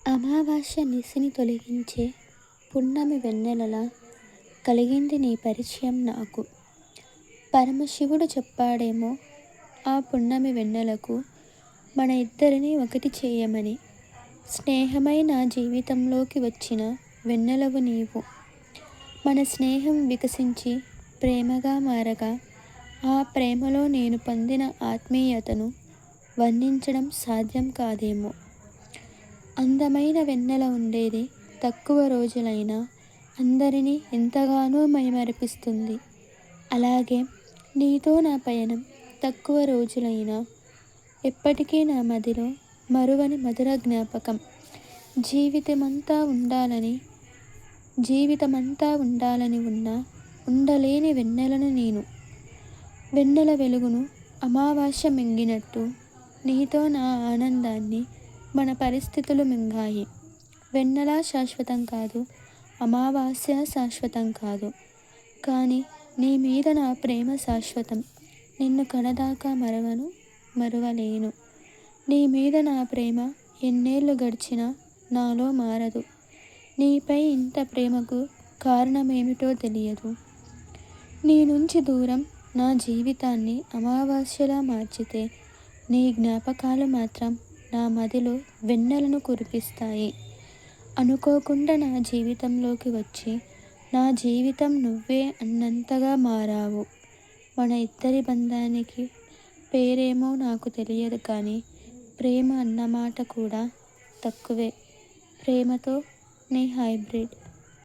అమావాస్య నిశని తొలగించే పున్నమి వెన్నెలలా కలిగింది నీ పరిచయం నాకు. పరమశివుడు చెప్పాడేమో ఆ పున్నమి వెన్నెలకు మన ఇద్దరిని ఒకటి చేయమని. స్నేహమై నా జీవితంలోకి వచ్చిన వెన్నెలవు నీవు. మన స్నేహం వికసించి ప్రేమగా మారగా ఆ ప్రేమలో నేను పొందిన ఆత్మీయతను వర్ణించడం సాధ్యం కాదేమో. అందమైన వెన్నెల ఉండేది తక్కువ రోజులైనా అందరినీ ఎంతగానో మైమరిపిస్తుంది. అలాగే నీతో నా పయనం తక్కువ రోజులైనా ఎప్పటికీ నా మదిలో మరువని మధుర జ్ఞాపకం. జీవితమంతా ఉండాలని ఉన్నా ఉండలేని వెన్నెలను నేను. వెన్నెల వెలుగును అమావాస్య మింగినట్టు నీతో నా ఆనందాన్ని మన పరిస్థితులు మింగాయి. వెన్నెల శాశ్వతం కాదు, అమావాస్య శాశ్వతం కాదు, కానీ నీ మీద నా ప్రేమ శాశ్వతం. నిన్ను కడదాకా మరువలేను. నీ మీద నా ప్రేమ ఎన్నేళ్ళు గడిచినా నాలో మారదు. నీపై ఇంత ప్రేమకు కారణమేమిటో తెలియదు. నీ నుంచి దూరం నా జీవితాన్ని అమావాస్యలా మార్చితే నీ జ్ఞాపకాలు మాత్రం నా మదిలో వెన్నెలను కురిపిస్తాయి. అనుకోకుండా నా జీవితంలోకి వచ్చి నా జీవితం నువ్వే అన్నంతగా మారావు. మన ఇద్దరి బంధానికి పేరేమో నాకు తెలియదు, కానీ ప్రేమ అన్నమాట కూడా తక్కువే. ప్రేమతో నీ హైబ్రిడ్.